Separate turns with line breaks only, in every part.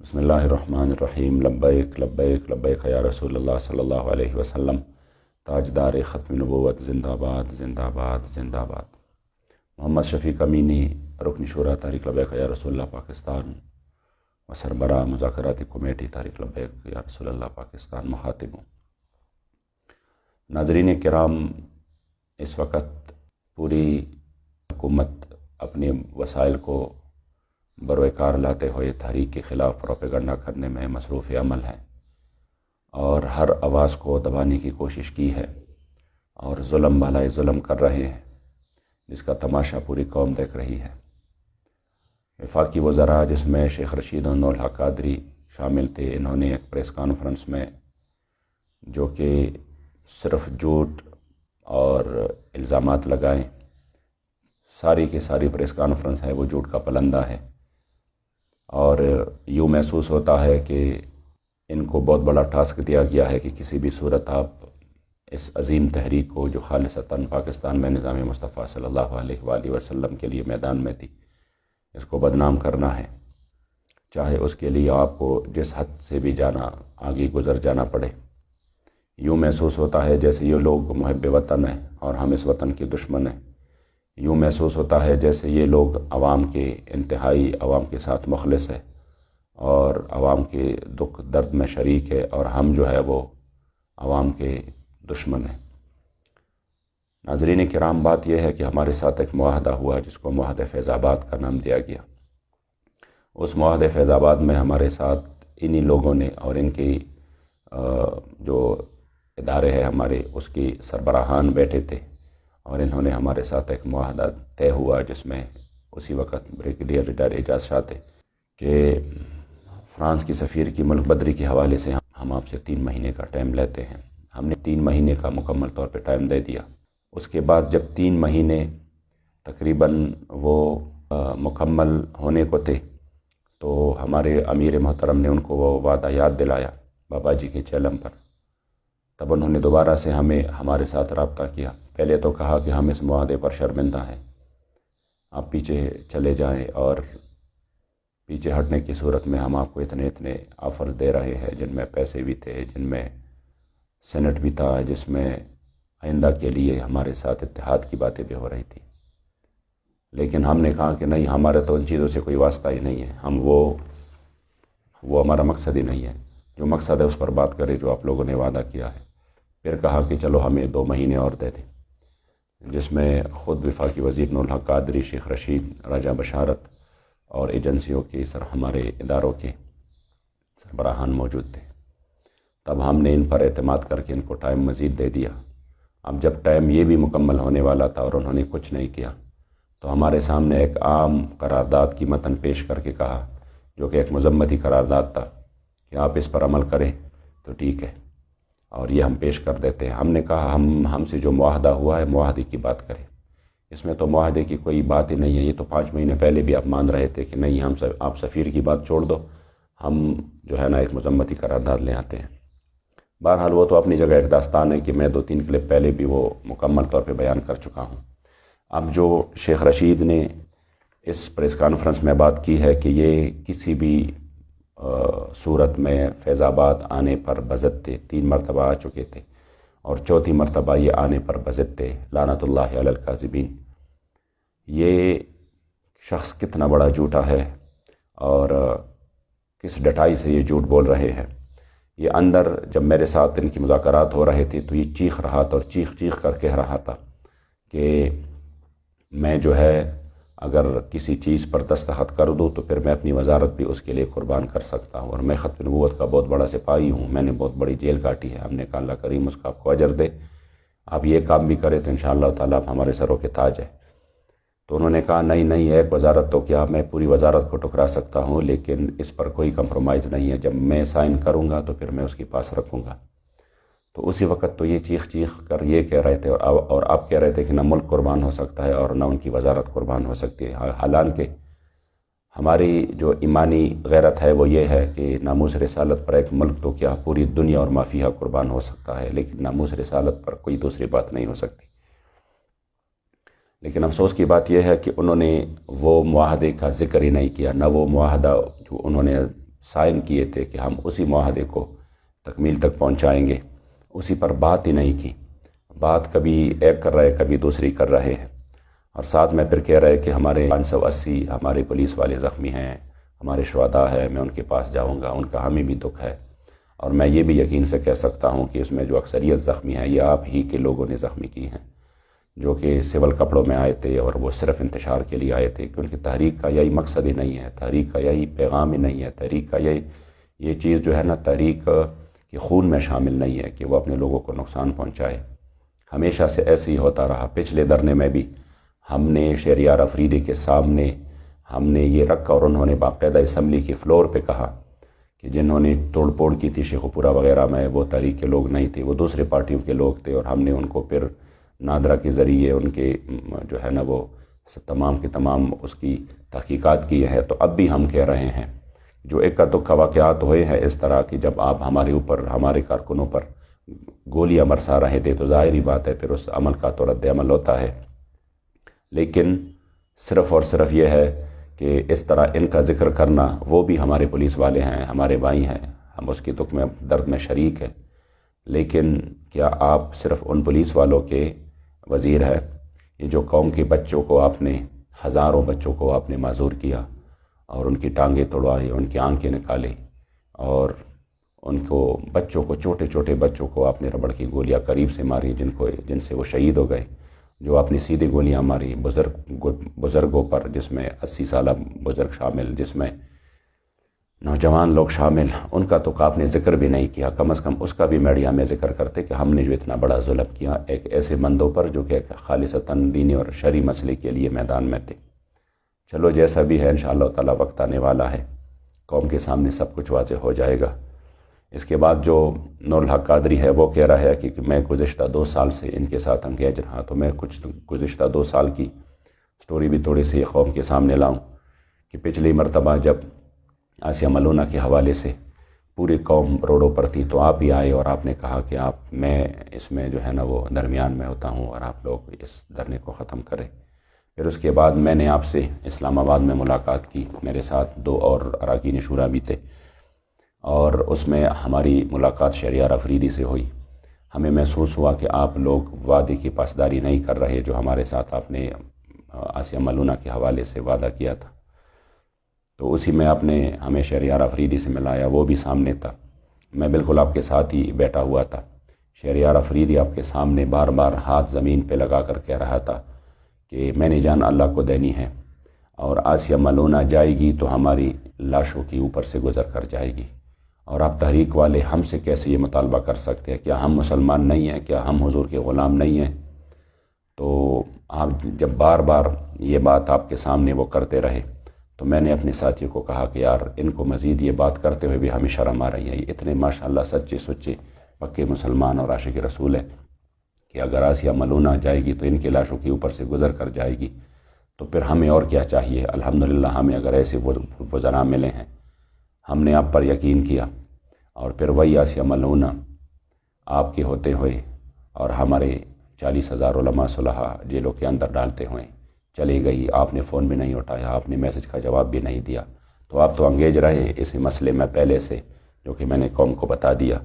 بسم اللہ الرحمن الرحیم لبیک لبیک لبیک یا رسول اللہ صلی اللہ علیہ وسلم تاجدار ختم نبوت زندہ باد زندہ باد زندہ باد۔ محمد شفیق امینی رکن شورا تحریک لبیک یا رسول اللہ پاکستان و سربراہ مذاکراتی کمیٹی تحریک لبیک یا رسول اللہ پاکستان مخاطب ہوں۔ ناظرین کرام، اس وقت پوری حکومت اپنے وسائل کو بروئے کار لاتے ہوئے تحریک کے خلاف پروپیگنڈا کرنے میں مصروف عمل ہے اور ہر آواز کو دبانے کی کوشش کی ہے اور ظلم بالائے ظلم کر رہے ہیں، جس کا تماشا پوری قوم دیکھ رہی ہے۔ وفاقی وزراء جس میں شیخ رشید و نور الحق قادری شامل تھے، انہوں نے ایک پریس کانفرنس میں جو کہ صرف جھوٹ اور الزامات لگائیں، ساری کی ساری پریس کانفرنس ہے وہ جھوٹ کا پلندہ ہے، اور یوں محسوس ہوتا ہے کہ ان کو بہت بڑا ٹاسک دیا گیا ہے کہ کسی بھی صورت آپ اس عظیم تحریک کو جو خالصتاً پاکستان میں نظام مصطفیٰ صلی اللہ علیہ وآلہ وسلم کے لیے میدان میں تھی، اس کو بدنام کرنا ہے، چاہے اس کے لیے آپ کو جس حد سے بھی جانا آگے گزر جانا پڑے۔ یوں محسوس ہوتا ہے جیسے یہ لوگ محب وطن ہیں اور ہم اس وطن کے دشمن ہیں۔ یوں محسوس ہوتا ہے جیسے یہ لوگ عوام کے انتہائی عوام کے ساتھ مخلص ہے اور عوام کے دکھ درد میں شریک ہے، اور ہم جو ہے وہ عوام کے دشمن ہیں۔ ناظرین کرام، بات یہ ہے کہ ہمارے ساتھ ایک معاہدہ ہوا جس کو معاہدہ فیض آباد کا نام دیا گیا۔ اس معاہدہ فیض آباد میں ہمارے ساتھ انہی لوگوں نے اور ان کی جو ادارے ہیں ہمارے، اس کی سربراہان بیٹھے تھے، اور انہوں نے ہمارے ساتھ ایک معاہدہ طے ہوا جس میں اسی وقت بریگیڈیئر ریٹائر اعجاز شاہ تھے کہ فرانس کی سفیر کی ملک بدری کے حوالے سے ہم آپ سے 3 مہینے کا ٹائم لیتے ہیں۔ ہم نے 3 مہینے کا مکمل طور پہ ٹائم دے دیا۔ اس کے بعد جب 3 مہینے تقریباً وہ مکمل ہونے کو تھے تو ہمارے امیر محترم نے ان کو وہ وعدہ یاد دلایا بابا جی کے چیلم پر۔ تب انہوں نے دوبارہ سے ہمارے ساتھ رابطہ کیا۔ پہلے تو کہا کہ ہم اس معاہدے پر شرمندہ ہیں، آپ پیچھے چلے جائیں، اور پیچھے ہٹنے کی صورت میں ہم آپ کو اتنے آفرز دے رہے ہیں جن میں پیسے بھی تھے، جن میں سینٹ بھی تھا، جس میں آئندہ کے لیے ہمارے ساتھ اتحاد کی باتیں بھی ہو رہی تھی۔ لیکن ہم نے کہا کہ نہیں، ہمارا تو ان چیزوں سے کوئی واسطہ ہی نہیں ہے، ہم وہ ہمارا مقصد ہی نہیں ہے، جو مقصد ہے اس پر بات کرے جو آپ لوگوں نے وعدہ کیا ہے۔ پھر کہا کہ چلو ہمیں 2 مہینے اور دے دیں، جس میں خود وفاقی وزیر نور الحق قادری، شیخ رشید، راجہ بشارت اور ایجنسیوں کے ہمارے اداروں کے سربراہان موجود تھے۔ تب ہم نے ان پر اعتماد کر کے ان کو ٹائم مزید دے دیا۔ اب جب ٹائم یہ بھی مکمل ہونے والا تھا اور انہوں نے کچھ نہیں کیا، تو ہمارے سامنے ایک عام قرارداد کی متن پیش کر کے کہا، جو کہ ایک مذمتی قرارداد تھا، کہ آپ اس پر عمل کریں تو ٹھیک ہے، اور یہ ہم پیش کر دیتے ہیں۔ ہم نے کہا ہم سے جو معاہدہ ہوا ہے معاہدے کی بات کریں، اس میں تو معاہدے کی کوئی بات ہی نہیں ہے۔ یہ تو 5 مہینے پہلے بھی آپ مان رہے تھے کہ نہیں، آپ سفیر کی بات چھوڑ دو، ہم جو ہے نا ایک مذمتی قرارداد لے آتے ہیں۔ بہرحال وہ تو اپنی جگہ ایک داستان ہے کہ میں 2-3 کلپ پہلے بھی وہ مکمل طور پہ بیان کر چکا ہوں۔ اب جو شیخ رشید نے اس پریس کانفرنس میں بات کی ہے کہ یہ کسی بھی صورت میں فیض آباد آنے پر بضد تھے، 3 مرتبہ آ چکے تھے، اور 4تھی مرتبہ یہ آنے پر بضد تھے، لعنت اللہ علی الکاذبین۔ یہ شخص کتنا بڑا جھوٹا ہے اور کس ڈٹائی سے یہ جھوٹ بول رہے ہیں۔ یہ اندر جب میرے ساتھ ان کی مذاکرات ہو رہے تھے تو یہ چیخ رہا تھا، اور چیخ چیخ کر کہہ رہا تھا کہ میں جو ہے اگر کسی چیز پر دستخط کر دوں تو پھر میں اپنی وزارت بھی اس کے لیے قربان کر سکتا ہوں، اور میں ختم نبوت کا بہت بڑا سپاہی ہوں، میں نے بہت بڑی جیل کاٹی ہے۔ ہم نے کہا اللہ کریم اس کا آپ کو اجر دے، آپ یہ کام بھی کریں تو انشاءاللہ تعالیٰ آپ ہمارے سروں کے تاج ہے۔ تو انہوں نے کہا نہیں، ایک وزارت تو کیا، میں پوری وزارت کو ٹکرا سکتا ہوں، لیکن اس پر کوئی کمپرومائز نہیں ہے، جب میں سائن کروں گا تو پھر میں اس کے پاس رکھوں گا۔ تو اسی وقت تو یہ چیخ چیخ کر یہ کہہ رہے تھے، اور آپ کہہ رہے تھے کہ نہ ملک قربان ہو سکتا ہے اور نہ ان کی وزارت قربان ہو سکتی ہے۔ حالانکہ ہماری جو ایمانی غیرت ہے وہ یہ ہے کہ ناموس رسالت پر ایک ملک تو کیا پوری دنیا اور ما فیہا قربان ہو سکتا ہے، لیکن ناموس رسالت پر کوئی دوسری بات نہیں ہو سکتی۔ لیکن افسوس کی بات یہ ہے کہ انہوں نے وہ معاہدے کا ذکر ہی نہیں کیا، نہ وہ معاہدہ جو انہوں نے سائن کیے تھے کہ ہم اسی معاہدے کو تکمیل تک پہنچائیں گے، اسی پر بات ہی نہیں کی۔ بات کبھی ایک کر رہے کبھی دوسری کر رہے ہیں، اور ساتھ میں پھر کہہ رہے کہ ہمارے 580 ہمارے پولیس والے زخمی ہیں، ہمارے شہداء ہیں، میں ان کے پاس جاؤں گا، ان کا ہمیں بھی دکھ ہے۔ اور میں یہ بھی یقین سے کہہ سکتا ہوں کہ اس میں جو اکثریت زخمی ہیں یہ آپ ہی کے لوگوں نے زخمی کی ہیں، جو کہ سول کپڑوں میں آئے تھے اور وہ صرف انتشار کے لیے آئے تھے، کیونکہ تحریک کا یہی مقصد ہی نہیں ہے، تحریک کا یہی پیغام ہی نہیں ہے، تحریک کا یہ چیز جو ہے نا، تحریک کے خون میں شامل نہیں ہے کہ وہ اپنے لوگوں کو نقصان پہنچائے۔ ہمیشہ سے ایسے ہی ہوتا رہا۔ پچھلے دھرنے میں بھی ہم نے شہریار افریدی کے سامنے ہم نے یہ رکھا، اور انہوں نے باقاعدہ اسمبلی کی فلور پہ کہا کہ جنہوں نے توڑ پھوڑ کی تھی شیخو پورہ وغیرہ میں، وہ تحریک کے لوگ نہیں تھے، وہ دوسرے پارٹیوں کے لوگ تھے، اور ہم نے ان کو پھر نادرا کے ذریعے ان کے جو ہے نا وہ تمام کے تمام اس کی تحقیقات کی ہے۔ تو اب بھی ہم کہہ رہے ہیں، جو اکا دکا واقعات ہوئے ہیں اس طرح کی، جب آپ ہمارے اوپر ہمارے کارکنوں پر گولیاں برسا رہے تھے، تو ظاہری بات ہے پھر اس عمل کا تو رد عمل ہوتا ہے، لیکن صرف اور صرف یہ ہے کہ اس طرح ان کا ذکر کرنا، وہ بھی ہمارے پولیس والے ہیں، ہمارے بھائی ہیں، ہم اس کی دکھ میں درد میں شریک ہیں، لیکن کیا آپ صرف ان پولیس والوں کے وزیر ہیں؟ یہ جو قوم کے بچوں کو آپ نے، ہزاروں بچوں کو آپ نے معذور کیا اور ان کی ٹانگیں توڑوائی، ان کی آنکھیں نکالے، اور ان کو بچوں کو، چھوٹے چھوٹے بچوں کو آپ نے ربڑ کی گولیاں قریب سے ماری، جن سے وہ شہید ہو گئے، جو آپ نے سیدھی گولیاں ماری بزرگوں پر، جس میں 80 سالہ بزرگ شامل، جس میں نوجوان لوگ شامل، ان کا تو آپ نے ذکر بھی نہیں کیا۔ کم از کم اس کا بھی میڈیا میں ذکر کرتے کہ ہم نے جو اتنا بڑا ظلم کیا ایک ایسے بندوں پر جو کہ خالصتاً دینی اور شرعی مسئلے کے لیے میدان میں تھے۔ چلو جیسا بھی ہے، انشاءاللہ تعالیٰ وقت آنے والا ہے، قوم کے سامنے سب کچھ واضح ہو جائے گا۔ اس کے بعد جو نور الحق قادری ہے وہ کہہ رہا ہے کہ میں گزشتہ 2 سال سے ان کے ساتھ انگیج رہا، تو میں کچھ گزشتہ 2 سال کی سٹوری بھی تھوڑی سی قوم کے سامنے لاؤں کہ پچھلی مرتبہ جب آسیہ ملونہ کے حوالے سے پوری قوم روڈوں پر تھی، تو آپ ہی آئے اور آپ نے کہا کہ میں اس میں جو ہے نا وہ درمیان میں ہوتا ہوں اور آپ لوگ اس دھرنے کو ختم کریں۔ پھر اس کے بعد میں نے آپ سے اسلام آباد میں ملاقات کی، میرے ساتھ 2 اور اراکین شورا بھی تھے، اور اس میں ہماری ملاقات شہریار افریدی سے ہوئی۔ ہمیں محسوس ہوا کہ آپ لوگ وعدے کی پاسداری نہیں کر رہے، جو ہمارے ساتھ آپ نے آسیہ ملونہ کے حوالے سے وعدہ کیا تھا۔ تو اسی میں آپ نے ہمیں شہریار افریدی سے ملایا، وہ بھی سامنے تھا، میں بالکل آپ کے ساتھ ہی بیٹھا ہوا تھا۔ شہریار افریدی آپ کے سامنے بار بار ہاتھ زمین پہ لگا کر کہہ رہا تھا کہ میں نے جان اللہ کو دینی ہے، اور آسیہ ملونہ جائے گی تو ہماری لاشوں کی اوپر سے گزر کر جائے گی، اور آپ تحریک والے ہم سے کیسے یہ مطالبہ کر سکتے ہیں؟ کیا ہم مسلمان نہیں ہیں؟ کیا ہم حضور کے غلام نہیں ہیں؟ تو آپ جب بار بار یہ بات آپ کے سامنے وہ کرتے رہے، تو میں نے اپنے ساتھیوں کو کہا کہ یار ان کو مزید یہ بات کرتے ہوئے بھی ہمیں شرم آ رہی ہے، یہ اتنے ماشاءاللہ سچے سچے پکے مسلمان اور عاشق رسول ہیں کہ اگر آسیہ ملونہ جائے گی تو ان کی لاشوں کے اوپر سے گزر کر جائے گی، تو پھر ہمیں اور کیا چاہیے؟ الحمدللہ ہمیں اگر ایسے وزراء ملے ہیں، ہم نے آپ پر یقین کیا، اور پھر وہی آسیہ ملونہ آپ کے ہوتے ہوئے اور ہمارے 40,000 علماء صلحاء جیلوں کے اندر ڈالتے ہوئے چلی گئی، آپ نے فون بھی نہیں اٹھایا، آپ نے میسج کا جواب بھی نہیں دیا، تو آپ تو انگیج رہے اسی مسئلے میں پہلے سے، جو کہ میں نے قوم کو بتا دیا۔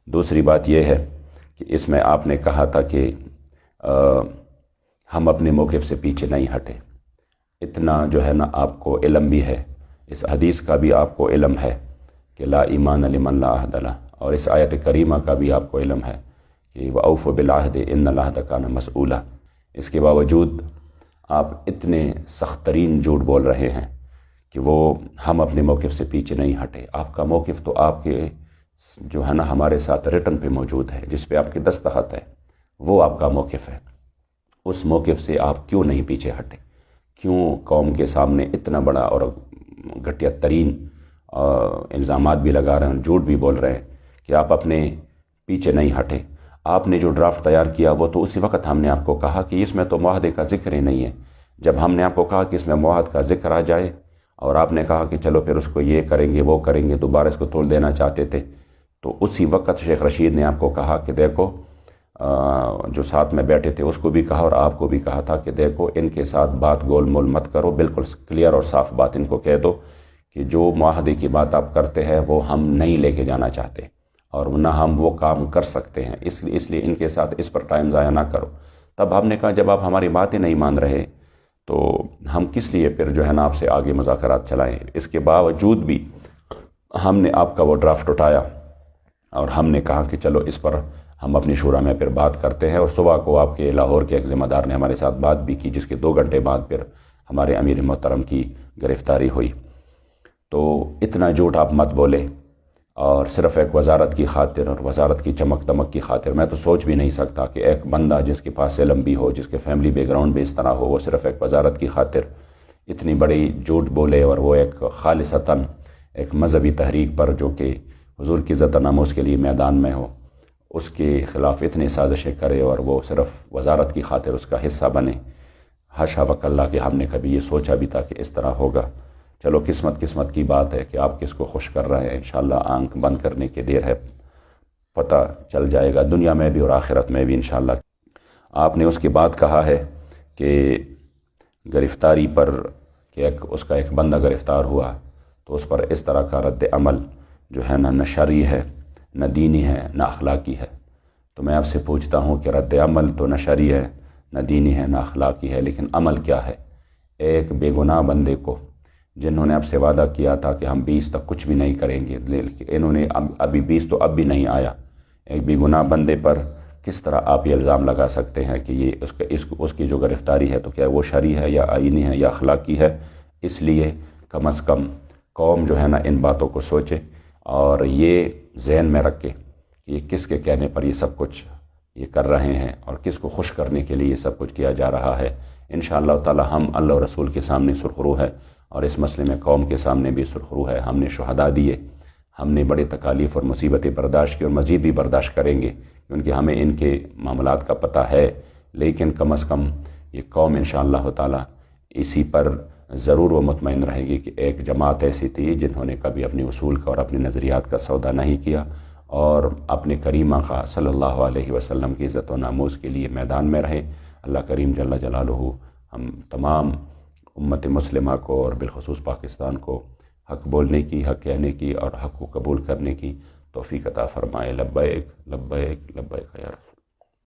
دوسری بات یہ ہے کہ اس میں آپ نے کہا تھا کہ ہم اپنے موقف سے پیچھے نہیں ہٹے، اتنا جو ہے نا آپ کو علم بھی ہے، اس حدیث کا بھی آپ کو علم ہے کہ لا ایمان لمن لا عہد لہ، اور اس آیت کریمہ کا بھی آپ کو علم ہے کہ وَأَوْفُوا بِالْعَهْدِ إِنَّ الْعَهْدَ كَانَ مَسْئُولًا۔ اس کے باوجود آپ اتنے سخت ترین جھوٹ بول رہے ہیں کہ وہ ہم اپنے موقف سے پیچھے نہیں ہٹے۔ آپ کا موقف تو آپ کے جو ہے نا ہمارے ساتھ ریٹن پہ موجود ہے، جس پہ آپ کے دستخط ہے، وہ آپ کا موقف ہے۔ اس موقف سے آپ کیوں نہیں پیچھے ہٹے؟ کیوں قوم کے سامنے اتنا بڑا اور گھٹیا ترین الزامات بھی لگا رہے ہیں، جھوٹ بھی بول رہے ہیں کہ آپ اپنے پیچھے نہیں ہٹے؟ آپ نے جو ڈرافٹ تیار کیا وہ تو اسی وقت ہم نے آپ کو کہا کہ اس میں تو معاہدے کا ذکر ہی نہیں ہے۔ جب ہم نے آپ کو کہا کہ اس میں معاہدے کا ذکر آ جائے، اور آپ نے کہا کہ چلو پھر اس کو یہ کریں گے وہ کریں گے، دوبارہ اس کو توڑ دینا چاہتے تھے، تو اسی وقت شیخ رشید نے آپ کو کہا کہ دیکھو، جو ساتھ میں بیٹھے تھے اس کو بھی کہا اور آپ کو بھی کہا تھا کہ دیکھو ان کے ساتھ بات گول مول مت کرو، بالکل کلیئر اور صاف بات ان کو کہہ دو کہ جو معاہدے کی بات آپ کرتے ہیں وہ ہم نہیں لے کے جانا چاہتے اور نہ ہم وہ کام کر سکتے ہیں، اس لیے ان کے ساتھ اس پر ٹائم ضائع نہ کرو۔ تب ہم نے کہا جب آپ ہماری باتیں نہیں مان رہے تو ہم کس لیے پھر جو ہے نا آپ سے آگے مذاکرات چلائیں۔ اس کے باوجود بھی ہم نے آپ کا وہ ڈرافٹ اٹھایا اور ہم نے کہا کہ چلو اس پر ہم اپنی شورا میں پھر بات کرتے ہیں، اور صبح کو آپ کے لاہور کے ایک ذمہ دار نے ہمارے ساتھ بات بھی کی، جس کے 2 گھنٹے بعد پھر ہمارے امیر محترم کی گرفتاری ہوئی۔ تو اتنا جھوٹ آپ مت بولے، اور صرف ایک وزارت کی خاطر اور وزارت کی چمک دمک کی خاطر میں تو سوچ بھی نہیں سکتا کہ ایک بندہ جس کے پاس علم بھی ہو، جس کے فیملی بیک گراؤنڈ بھی اس طرح ہو، وہ صرف ایک وزارت کی خاطر اتنی بڑی جھوٹ بولے، اور وہ ایک خالصتاً ایک مذہبی تحریک پر جو کہ حضور کی عزت و ناموس کے لیے میدان میں ہو، اس کے خلاف اتنی سازشیں کرے اور وہ صرف وزارت کی خاطر اس کا حصہ بنے۔ حاشا وکلا کہ ہم نے کبھی یہ سوچا بھی تھا کہ اس طرح ہوگا۔ چلو قسمت کی بات ہے کہ آپ کس کو خوش کر رہے ہیں، انشاءاللہ آنکھ بند کرنے کی دیر ہے، پتہ چل جائے گا دنیا میں بھی اور آخرت میں بھی انشاءاللہ۔ آپ نے اس کے بعد کہا ہے کہ گرفتاری پر کہ اس کا ایک بندہ گرفتار ہوا تو اس پر اس طرح کا رد عمل جو ہے نہ شرعی ہے، نہ دینی ہے، نہ اخلاقی ہے۔ تو میں آپ سے پوچھتا ہوں کہ رد عمل تو نہ شرعی ہے، نہ دینی ہے، نہ اخلاقی ہے، لیکن عمل کیا ہے؟ ایک بے گناہ بندے کو جنہوں نے آپ سے وعدہ کیا تھا کہ ہم 20 تک کچھ بھی نہیں کریں گے، انہوں نے ابھی 20 تو اب بھی نہیں آیا، ایک بے گناہ بندے پر کس طرح آپ یہ الزام لگا سکتے ہیں کہ یہ اس کی جو گرفتاری ہے تو کیا وہ شرعی ہے یا آئینی ہے یا اخلاقی ہے؟ اس لیے کم از کم قوم جو ہے نا ان باتوں کو سوچے اور یہ ذہن میں رکھے کہ یہ کس کے کہنے پر یہ سب کچھ یہ کر رہے ہیں اور کس کو خوش کرنے کے لیے یہ سب کچھ کیا جا رہا ہے۔ انشاءاللہ تعالی ہم اللہ و رسول کے سامنے سرخرو ہے، اور اس مسئلے میں قوم کے سامنے بھی سرخرو ہے۔ ہم نے شہداء دیے، ہم نے بڑے تکالیف اور مصیبتیں برداشت کی اور مزید بھی برداشت کریں گے، کیونکہ ہمیں ان کے معاملات کا پتہ ہے، لیکن کم از کم یہ قوم انشاءاللہ تعالی اسی پر ضرور وہ مطمئن رہے گی کہ ایک جماعت ایسی تھی جنہوں نے کبھی اپنے اصول کا اور اپنے نظریات کا سودا نہیں کیا، اور اپنے کریم آقا صلی اللہ علیہ وسلم کی عزت و ناموس کے لیے میدان میں رہے۔ اللہ کریم جل جلالہ ہم تمام امت مسلمہ کو اور بالخصوص پاکستان کو حق بولنے کی، حق کہنے کی اور حق کو قبول کرنے کی توفیق عطا فرمائے۔ لبیک لبیک لبیک یا رسول۔